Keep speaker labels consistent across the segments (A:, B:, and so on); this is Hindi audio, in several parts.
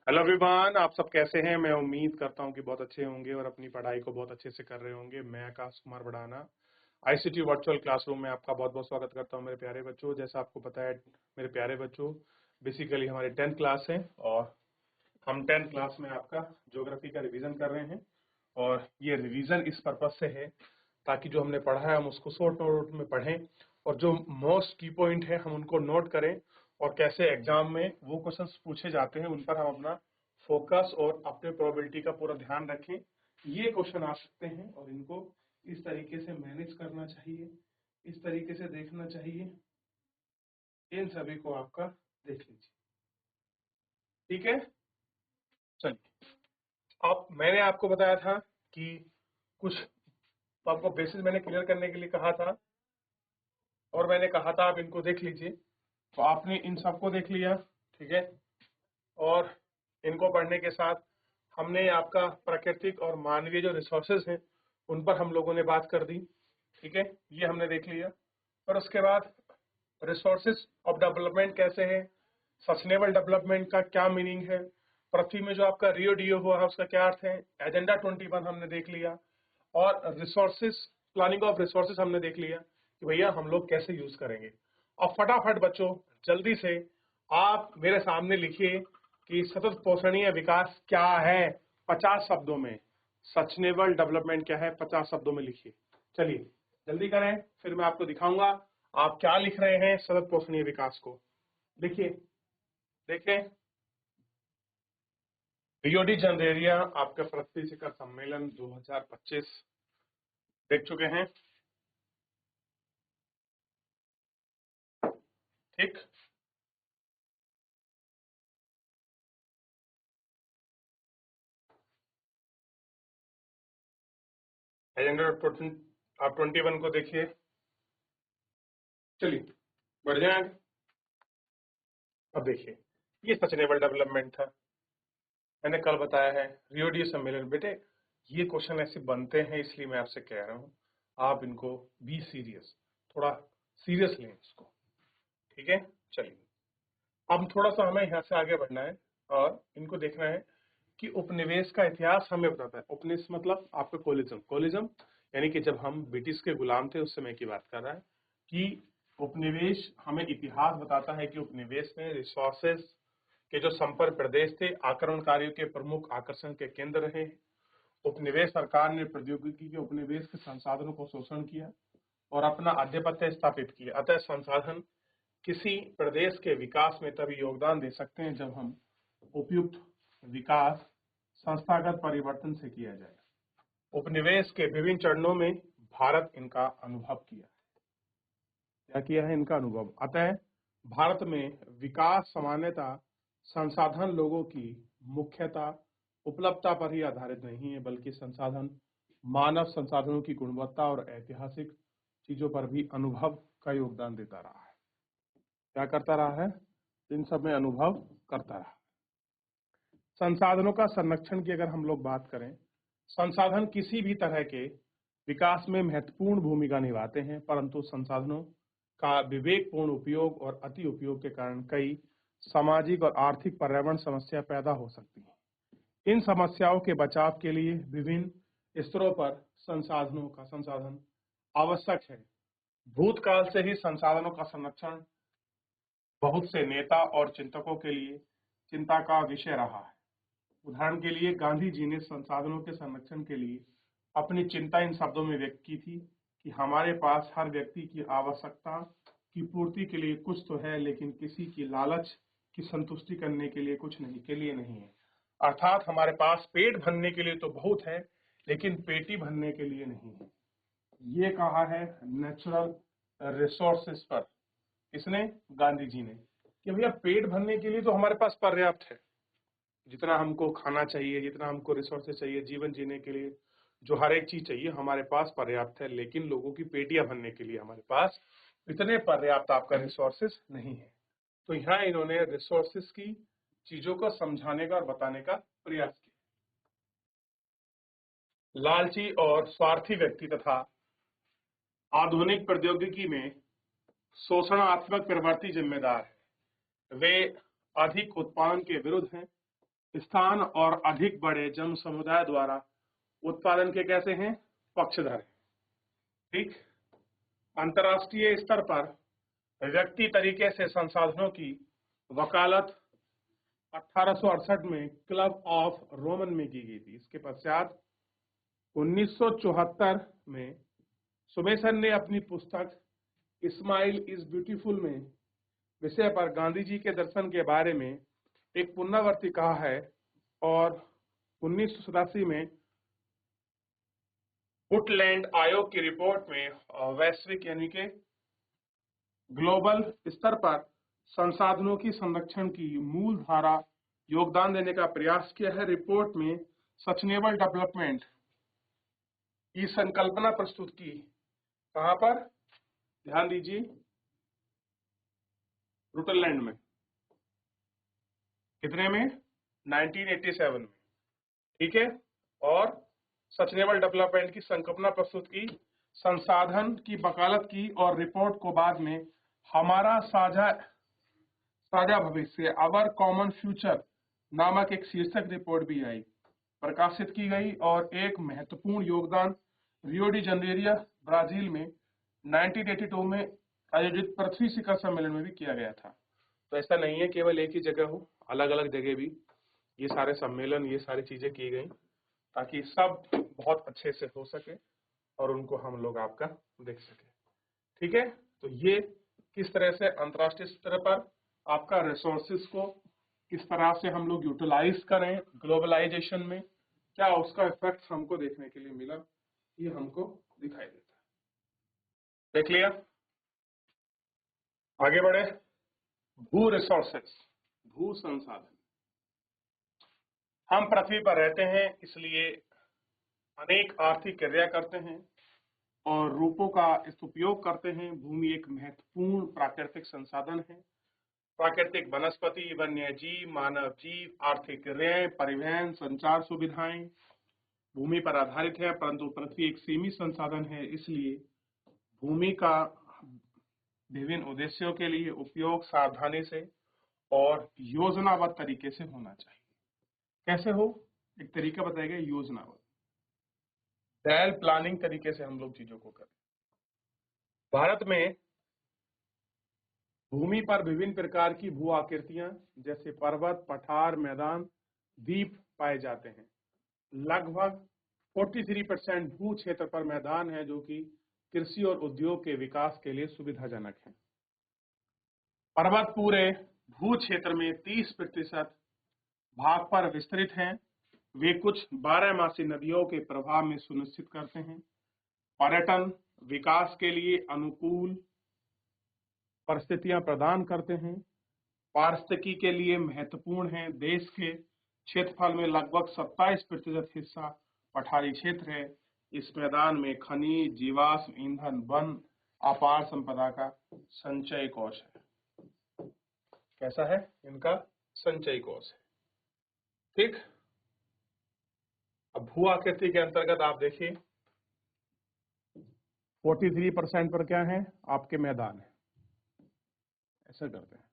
A: हेलो एवरीवन, आप सब कैसे हैं। मैं उम्मीद करता हूं कि बहुत अच्छे होंगे और अपनी पढ़ाई को बहुत अच्छे से कर रहे होंगे। मैं आकाश कुमार बढ़ाना आईसीटी वर्चुअल क्लासरूम में आपका बहुत बहुत स्वागत करता हूं मेरे प्यारे बच्चों। जैसा आपको पता है मेरे प्यारे बच्चों, बेसिकली हमारे 10th क्लास है और हम 10th क्लास में आपका ज्योग्राफी का रिवीजन कर रहे हैं। और ये रिवीजन इस पर्पज से है ताकि जो हमने पढ़ा है हम उसको शॉर्ट नोट में पढ़ें और जो मोस्ट की पॉइंट है हम उनको नोट करें और कैसे एग्जाम में वो क्वेश्चंस पूछे जाते हैं उन पर हम अपना फोकस और अपने प्रोबेबिलिटी का पूरा ध्यान रखें। ये क्वेश्चन आ सकते हैं और इनको इस तरीके से मैनेज करना चाहिए, इस तरीके से देखना चाहिए। इन सभी को आपका देख लीजिए, ठीक है। चलिए, अब मैंने आपको बताया था कि कुछ आपको बेसिस मैंने क्लियर करने के लिए कहा था और मैंने कहा था आप इनको देख लीजिए। तो आपने इन सबको देख लिया, ठीक है। और इनको पढ़ने के साथ हमने आपका प्राकृतिक और मानवीय जो रिसोर्सेज हैं उन पर हम लोगों ने बात कर दी, ठीक है। ये हमने देख लिया। और उसके बाद रिसोर्सेज ऑफ डेवलपमेंट कैसे है, सस्टेनेबल डेवलपमेंट का क्या मीनिंग है, पृथ्वी में जो आपका रियो डीओ हुआ है उसका क्या अर्थ है, एजेंडा 21 हमने देख लिया। और रिसोर्सेज, प्लानिंग ऑफ रिसोर्सेज हमने देख लिया कि भैया हम लोग कैसे यूज करेंगे। अब फटाफट बच्चों जल्दी से आप मेरे सामने लिखिए कि सतत पोषणीय विकास क्या है 50 शब्दों में। सस्टेनेबल डेवलपमेंट क्या है 50 शब्दों में लिखिए। चलिए जल्दी करें, फिर मैं आपको दिखाऊंगा आप क्या लिख रहे हैं सतत पोषणीय विकास को। लिखिए, देखें। रियो डी जनरेरिया आपका पृथ्वी शिखर सम्मेलन 2025 देख चुके हैं, ठीक। एजेंडा आप 21 को देखिए। चलिए बढ़ जाए आगे। अब देखिए, ये सस्टेनेबल डेवलपमेंट था, मैंने कल बताया है। रियो डी सम्मेलन, बेटे ये क्वेश्चन ऐसे बनते हैं इसलिए मैं आपसे कह रहा हूँ आप इनको बी सीरियस, थोड़ा सीरियस लें इसको, ठीक है। चलिए अब थोड़ा सा हमें यहाँ से आगे बढ़ना है और इनको देखना है कि उपनिवेश का इतिहास हमें बताता है। उपनिवेश मतलब आपका कोलिज्म, कोलिज्म यानी कि जब हम ब्रिटिश के गुलाम थे उस समय की बात कर रहा है कि उपनिवेश हमें इतिहास बताता है कि उपनिवेश में रिसोर्सेज के जो संपर्क प्रदेश थे आक्रमणकारियों के प्रमुख आकर्षण के केंद्र रहे। उपनिवेश सरकार ने प्रौद्योगिकी के उपनिवेश के संसाधनों को शोषण किया और अपना आधिपत्य स्थापित किया। अतः संसाधन किसी प्रदेश के विकास में तभी योगदान दे सकते हैं जब हम उपयुक्त विकास संस्थागत परिवर्तन से किया जाए। उपनिवेश के विभिन्न चरणों में भारत इनका अनुभव किया। क्या किया है? इनका अनुभव। अतः भारत में विकास सामान्यतः संसाधन लोगों की मुख्यतः उपलब्धता पर ही आधारित नहीं है, बल्कि संसाधन मानव संसाधनों की गुणवत्ता और ऐतिहासिक चीजों पर भी अनुभव का योगदान देता रहा है। क्या करता रहा है? इन सब में अनुभव करता रहा। संसाधनों का संरक्षण की अगर हम लोग बात करें, संसाधन किसी भी तरह के विकास में महत्वपूर्ण भूमिका निभाते हैं, परंतु संसाधनों का विवेकपूर्ण उपयोग और अति उपयोग के कारण कई सामाजिक और आर्थिक पर्यावरण समस्या पैदा हो सकती हैं। इन समस्याओं के बचाव के लिए विभिन्न स्तरों पर संसाधन आवश्यक है। भूतकाल से ही संसाधनों का संरक्षण बहुत से नेता और चिंतकों के लिए चिंता का विषय रहा है। उदाहरण के लिए गांधी जी ने संसाधनों के संरक्षण के लिए अपनी चिंता इन शब्दों में व्यक्त की थी कि हमारे पास हर व्यक्ति की आवश्यकता की पूर्ति के लिए कुछ तो है, लेकिन किसी की लालच की संतुष्टि करने के लिए कुछ नहीं के लिए नहीं है। अर्थात हमारे पास पेट भरने के लिए तो बहुत है, लेकिन पेटी भरने के लिए नहीं है। ये कहा है नेचुरल रिसोर्सेस पर, किसने? गांधी जी ने, कि भैया पेट भरने के लिए तो हमारे पास पर्याप्त है, जितना हमको खाना चाहिए, जितना हमको रिसोर्सेज चाहिए जीवन जीने के लिए, जो हर एक चीज चाहिए हमारे पास पर्याप्त है, लेकिन लोगों की पेटियां भरने के लिए हमारे पास इतने पर्याप्त आपका रिसोर्सेज नहीं है। तो यहाँ इन्होंने रिसोर्सेज की चीजों को समझाने का और बताने का प्रयास किया। लालची और स्वार्थी व्यक्ति तथा आधुनिक प्रौद्योगिकी में शोषणात्मक प्रवृत्ति जिम्मेदार है। वे अधिक उत्पादन के विरुद्ध हैं स्थान और अधिक बड़े जन समुदाय द्वारा उत्पादन के कैसे हैं, पक्षधर हैं। ठीक। अंतर्राष्ट्रीय स्तर पर व्यक्ति तरीके से संसाधनों की वकालत 1868 में क्लब ऑफ रोमन में की गई थी। इसके पश्चात 1974 में सुमेसन ने अपनी पुस्तक स्माइल इज ब्यूटीफुल में विषय पर गांधी जी के दर्शन के बारे में एक पुनरावृत्ति कहा है, और 1987 में वुडलैंड आयोग की रिपोर्ट में वैश्विक यानी कि ग्लोबल स्तर पर संसाधनों की संरक्षण की मूल धारा योगदान देने का प्रयास किया है। रिपोर्ट में सस्टेनेबल डेवलपमेंट की संकल्पना प्रस्तुत की। कहां पर, ध्यान दीजिए, वुडलैंड में। कितने में, 1987 में। ठीक है। और सस्टेनेबल डेवलपमेंट की संकल्पना प्रस्तुत की, संसाधन की वकालत की, और रिपोर्ट को बाद में हमारा साझा भविष्य, आवर कॉमन फ्यूचर नामक एक शीर्षक रिपोर्ट भी आई, प्रकाशित की गई। और एक महत्वपूर्ण योगदान रियो डी जनेरियो ब्राजील में 1982 में आयोजित पृथ्वी शिखर सम्मेलन में भी किया गया था। तो ऐसा नहीं है केवल एक ही जगह हो, अलग अलग जगह भी ये सारे सम्मेलन, ये सारी चीजें की गई, ताकि सब बहुत अच्छे से हो सके और उनको हम लोग आपका देख सके। ठीक है। तो ये किस तरह से अंतर्राष्ट्रीय स्तर पर आपका रिसोर्सेज को किस तरह से हम लोग यूटिलाइज करें ग्लोबलाइजेशन में, क्या उसका इफेक्ट हमको देखने के लिए मिला, ये हमको दिखाई देता है। देख लिया। आगे बढ़े। भू रिसोर्सेस, भू संसाधन। हम पृथ्वी पर रहते हैं, इसलिए अनेक आर्थिक क्रिया करते हैं और रूपों का इस उपयोग करते हैं। भूमि एक महत्वपूर्ण प्राकृतिक संसाधन है। प्राकृतिक वनस्पति, वन्य जीव, मानव जीव, आर्थिक क्रियाएं, परिवहन, संचार सुविधाएं भूमि पर आधारित है, परंतु पृथ्वी एक सीमित संसाधन है, इसलिए भूमि का विभिन्न उद्देश्यों के लिए उपयोग सावधानी से और योजनाबद्ध तरीके से होना चाहिए। कैसे हो, एक तरीका बताया गया, योजनाबद्ध, वेल प्लानिंग तरीके से हम लोग चीजों को करें। भारत में भूमि पर विभिन्न प्रकार की भू आकृतियां जैसे पर्वत, पठार, मैदान, द्वीप पाए जाते हैं। लगभग 43% भू क्षेत्र पर मैदान है, जो कि कृषि और उद्योग के विकास के लिए सुविधाजनक है। पर्वत पूरे भू क्षेत्र में 30% भाग पर विस्तृत हैं। वे कुछ 12मासी नदियों के प्रवाह में सुनिश्चित करते हैं। पर्यटन विकास के लिए अनुकूल परिस्थितियां प्रदान करते हैं। पारिस्थितिकी के लिए महत्वपूर्ण है। देश के क्षेत्रफल में लगभग 27% हिस्सा पठारी क्षेत्र है। इस मैदान में खनिज, जीवाश्म ईंधन, वन, अपार संपदा का संचय कोष है। कैसा है, इनका संचय कोष है। ठीक। अब भू आकृति के अंतर्गत आप देखिए 43% पर क्या है, आपके मैदान है। ऐसा करते हैं,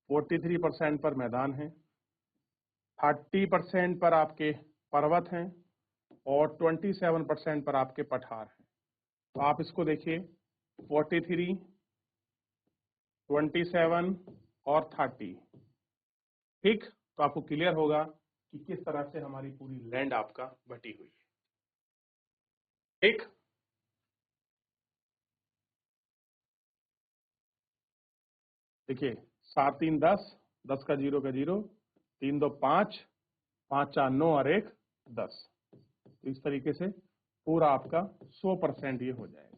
A: 43% पर मैदान है, 30% पर आपके पर्वत हैं और 27% पर आपके पठार हैं। तो आप इसको देखिए 43, 27 और 30। ठीक। तो आपको क्लियर होगा कि किस तरह से हमारी पूरी लैंड आपका बटी हुई है। ठीक। देखिए 7 3 10, 10 का 0 का 0, 3 2 5, 5 4 9 और 1 10। तो इस तरीके से पूरा आपका 100% ये हो जाएगा।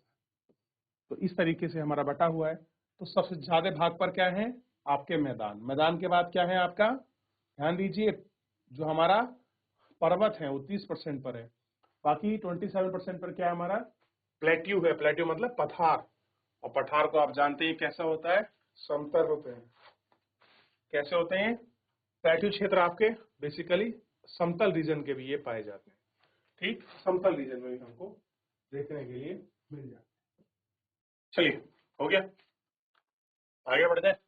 A: तो इस तरीके से हमारा बटा हुआ है। तो सबसे ज्यादा भाग पर क्या है, आपके मैदान। मैदान के बाद क्या है आपका, ध्यान दीजिए, जो हमारा पर्वत है वो 30% पर है। बाकी 27% पर क्या है हमारा, प्लेट्यू है। प्लेट्यू मतलब पठार, और पठार को आप जानते हैं कैसा होता है, समतल होते हैं। कैसे होते हैं, प्लेट्यू क्षेत्र आपके बेसिकली समतल रीजन के भी ये पाए जाते हैं। ठीक। समतल रीजन में भी हमको देखने के लिए मिल जाते हैं। चलिए, हो गया, आगे बढ़ते हैं।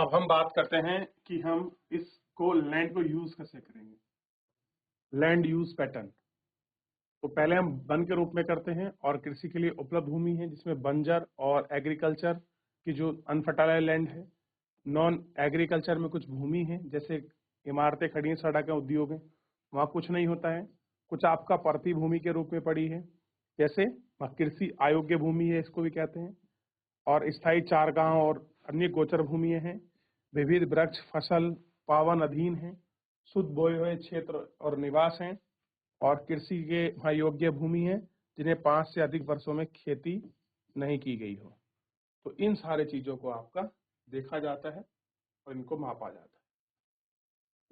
A: अब हम बात करते हैं कि हम इसको लैंड को यूज कैसे करेंगे। लैंड यूज पैटर्न तो पहले हम वन के रूप में करते हैं और कृषि के लिए उपलब्ध भूमि है जिसमें बंजर और एग्रीकल्चर की जो अनफर्टाइल लैंड है। नॉन एग्रीकल्चर में कुछ भूमि है जैसे इमारतें खड़ी हैं, सड़कें, उद्योग हैं, वहाँ कुछ नहीं होता है। कुछ आपका परती भूमि के रूप में पड़ी है, जैसे वहाँ कृषि अयोग्य भूमि है, इसको भी कहते हैं। और स्थायी चारगांव और अन्य गोचर भूमि हैं। विविध वृक्ष, फसल, पावन अधीन हैं। शुद्ध बोए हुए क्षेत्र और निवास हैं। और कृषि के वहाँ योग्य भूमि है जिन्हें 5 से अधिक वर्षों में खेती नहीं की गई हो। तो इन सारे चीजों को आपका देखा जाता है और इनको मापा जाता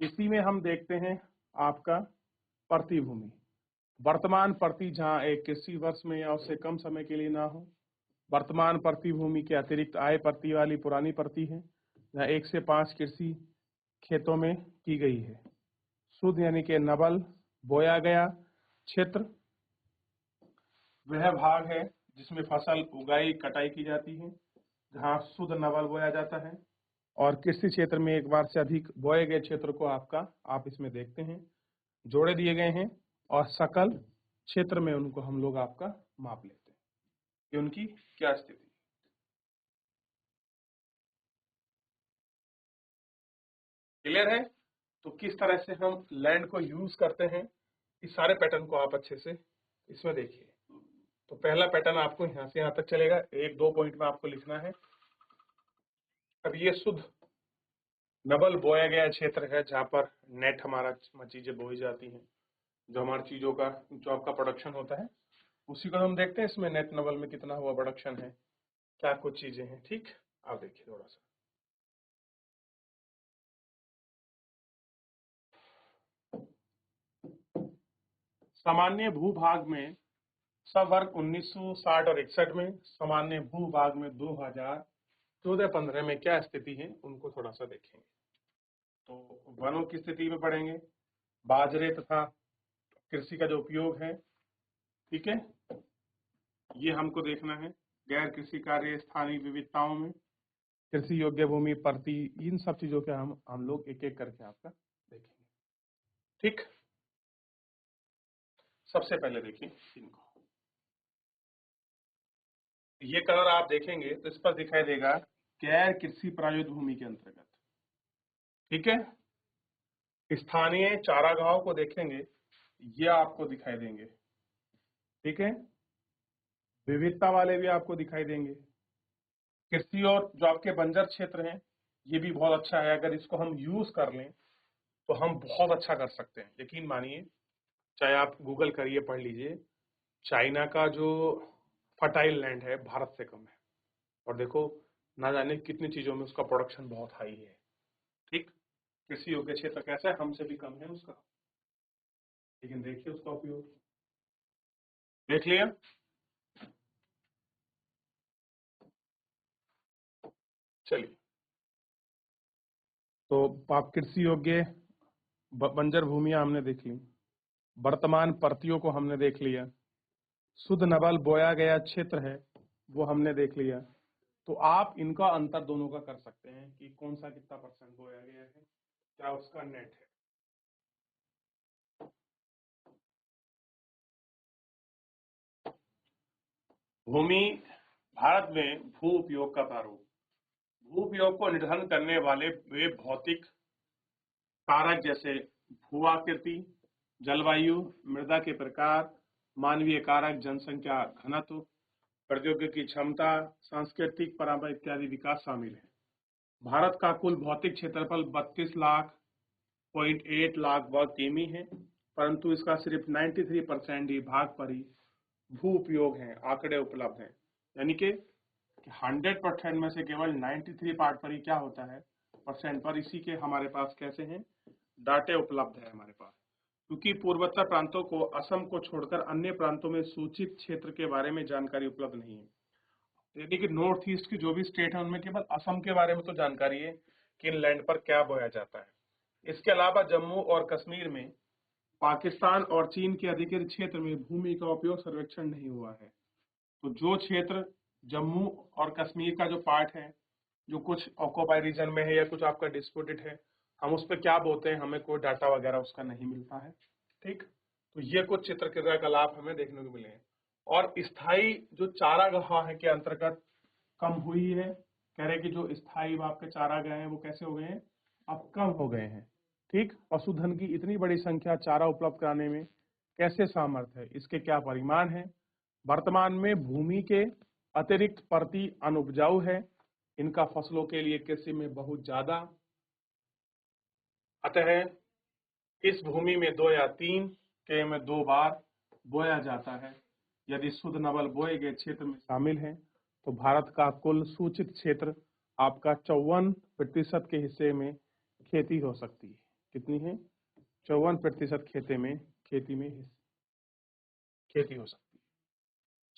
A: है। इसी में हम देखते हैं आपका परती भूमि। वर्तमान परती जहाँ एक कृषि वर्ष में या उससे कम समय के लिए ना हो। वर्तमान परती भूमि के अतिरिक्त आय परती वाली पुरानी परती है जहाँ 1 से 5 कृषि खेतों में की गई है। शुद्ध यानी कि नवल बोया गया क्षेत्र वह भाग है जिसमें फसल उगाई कटाई की जाती है, जहाँ शुद्ध नवल बोया जाता है। और कृषि क्षेत्र में एक बार से अधिक बोए गए क्षेत्र को आप इसमें देखते हैं जोड़े दिए गए हैं और सकल क्षेत्र में उनको हम लोग आपका माप लेते हैं कि उनकी क्या स्थिति। क्लियर है? तो किस तरह से हम लैंड को यूज करते हैं, इस सारे पैटर्न को आप अच्छे से इसमें देखिए। तो पहला पैटर्न आपको यहाँ से यहाँ तक चलेगा, 1-2 पॉइंट में आपको लिखना है। अब ये शुद्ध नबल बोया गया क्षेत्र है जहाँ पर नेट हमारा चीजें बोई जाती हैं, जो हमारी चीजों का जो आपका प्रोडक्शन होता है उसी को हम देखते हैं। इसमें नेट नबल में कितना हुआ प्रोडक्शन है, क्या कुछ चीजें हैं। ठीक, आप देखिए थोड़ा सा। सामान्य भूभाग में सवर्ग 1960 और 61 में, सामान्य भूभाग में 2014-15 में क्या स्थिति है उनको थोड़ा सा देखेंगे। तो वनों की स्थिति में पढ़ेंगे, बाजरे तथा कृषि का जो उपयोग है, ठीक है, ये हमको देखना है। गैर कृषि कार्य, स्थानीय विविधताओं में कृषि योग्य भूमि, परती, इन सब चीजों के हम लोग एक एक करके आपका देखेंगे। ठीक, सबसे पहले देखिए इनको, ये कलर आप देखेंगे तो इस पर दिखाई देगा गैर कृषि प्रायोजित भूमि के अंतर्गत। ठीक है, स्थानीय चारागाहों को देखेंगे, ये आपको दिखाई देंगे। ठीक है, विविधता वाले भी आपको दिखाई देंगे। कृषि और जो आपके बंजर क्षेत्र हैं, ये भी बहुत अच्छा है। अगर इसको हम यूज कर लें तो हम बहुत अच्छा कर सकते हैं। यकीन मानिए, चाहे आप गूगल करिए, पढ़ लीजिए, चाइना का जो फर्टाइल लैंड है भारत से कम है। और देखो, ना जाने कितनी चीजों में उसका प्रोडक्शन बहुत हाई है। ठीक, कृषि योग्य क्षेत्र कैसा है, हमसे भी कम है उसका, लेकिन देखिए उसका उपयोग। देख लिया? चलिए, तो आप कृषि योग्य बंजर भूमियां हमने देख ली, वर्तमान परतियों को हमने देख लिया, शुद्ध नवल बोया गया क्षेत्र है वो हमने देख लिया। तो आप इनका अंतर दोनों का कर सकते हैं कि कौन सा कितना % बोया गया है, क्या उसका नेट है। भूमि भारत में भू उपयोग का प्रारूप। भू उपयोग को निर्धारण करने वाले वे भौतिक कारक जैसे भू आकृति, जलवायु, मृदा के प्रकार, मानवीय कारक, जनसंख्या घनत्व, प्रौद्योगिकी क्षमता, सांस्कृतिक परंपरा इत्यादि विकास शामिल है। भारत का कुल भौतिक क्षेत्रफल 32.8 लाख वर्ग किमी है, परंतु इसका सिर्फ 93% ही भाग पर ही भू उपयोग है, आंकड़े उपलब्ध हैं। यानी कि 100% में से केवल 93 पार्ट पर ही क्या होता है, % पर इसी के हमारे पास कैसे हैं, डाटे उपलब्ध है हमारे पास। क्योंकि पूर्वोत्तर प्रांतों को, असम को छोड़कर अन्य प्रांतों में सूचित क्षेत्र के बारे में जानकारी उपलब्ध नहीं है। यानी कि नॉर्थ ईस्ट की जो भी स्टेट है उनमें केवल असम के बारे में तो जानकारी है कि इन लैंड पर क्या बोया जाता है। इसके अलावा जम्मू और कश्मीर में, पाकिस्तान और चीन के अधिकृत क्षेत्र में भूमि का उपयोग सर्वेक्षण नहीं हुआ है। तो जो क्षेत्र जम्मू और कश्मीर का जो पार्ट है जो कुछ ऑक्यूपाई रीजन में है या कुछ आपका डिस्प्यूटेड है, हम उस पर क्या बोलते हैं, हमें कोई डाटा वगैरह उसका नहीं मिलता है। ठीक, तो ये कुछ चित्र क्रियाकलाप हमें देखने को मिले हैं। और स्थायी जो चारागाह है के अंतर्गत कम हुई है, कह रहे कि जो स्थायी आपके चारागाह हैं वो कैसे हो गए हैं, अब कम हो गए हैं। ठीक, पशुधन की इतनी बड़ी संख्या चारा उपलब्ध कराने में कैसे सामर्थ्य है, इसके क्या परिमाण है। वर्तमान में भूमि के अतिरिक्त प्रति अनुपजाऊ है, इनका फसलों के लिए कृषि में बहुत ज्यादा, अतः इस भूमि में 2 या 3 के में 2 बार बोया जाता है। यदि शुद्ध नवल बोए गए क्षेत्र में शामिल है तो भारत का कुल सूचित क्षेत्र आपका 54% के हिस्से में खेती हो सकती है। कितनी है? 54% खेती हो सकती है।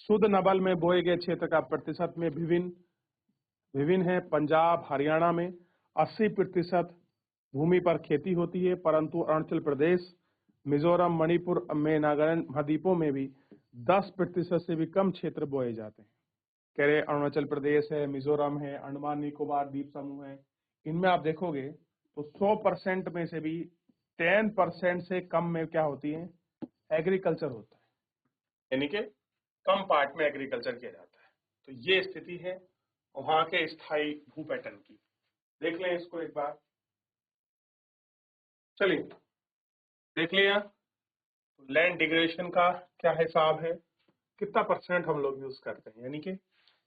A: शुद्ध नवल में बोए गए क्षेत्र का प्रतिशत में विभिन्न है। पंजाब हरियाणा में 80% भूमि पर खेती होती है, परंतु अरुणाचल प्रदेश, मिजोरम, मणिपुर में नागालैंड महाद्वीपों में भी 10% से भी कम क्षेत्र बोए जाते हैं। कह रहे अरुणाचल प्रदेश है, मिजोरम है, अंडमान निकोबार द्वीप समूह है, इनमें आप देखोगे तो 100% में से भी 10% से कम में क्या होती है, एग्रीकल्चर होता है, यानी कि कम पार्ट में एग्रीकल्चर किया जाता है। तो ये स्थिति है वहां के स्थायी भू पैटर्न की। देख लें इसको एक बार, चलिए देख लिया। लैंड डिग्रेडेशन का क्या हिसाब है, कितना % हम लोग यूज करते हैं, यानी कि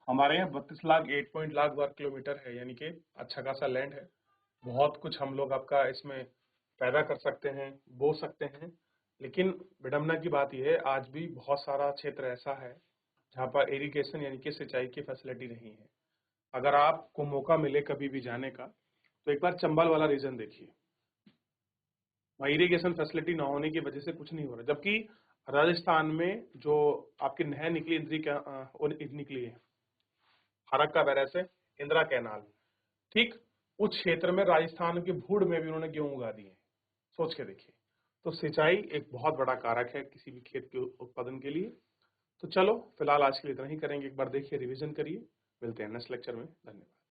A: हमारे यहाँ 32 लाख 8 लाख वर्ग किलोमीटर है, यानी कि अच्छा खासा लैंड है। बहुत कुछ हम लोग आपका इसमें पैदा कर सकते हैं, बो सकते हैं, लेकिन विडम्बना की बात यह है आज भी बहुत सारा क्षेत्र ऐसा है जहाँ पर इरिगेशन यानी कि सिंचाई की फैसिलिटी नहीं है। अगर आपको मौका मिले कभी भी जाने का तो एक बार चंबल वाला रीजन देखिए, वहाँ इरिगेशन फैसिलिटी ना होने की वजह से कुछ नहीं हो रहा, जबकि राजस्थान में जो आपकी नहर निकली निकली है फरक्का बैराज से, इंदिरा कैनाल, ठीक उस क्षेत्र में राजस्थान के भूड़ में भी उन्होंने गेहूं उगा दिए। सोच के देखिए, तो सिंचाई एक बहुत बड़ा कारक है किसी भी खेत के उत्पादन के लिए। तो चलो फिलहाल आज के लिए इतना ही करेंगे, एक बार देखिए, रिवीजन करिए, मिलते हैं नेक्स्ट लेक्चर में। धन्यवाद।